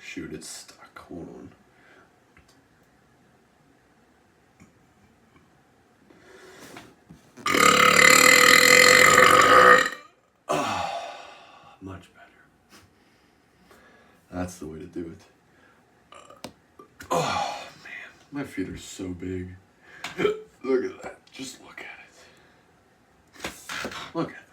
Shoot, it's stuck. Hold on. Much better. That's the way to do it. Oh, man. My feet are so big. Look at that. Just look at it. Look at that.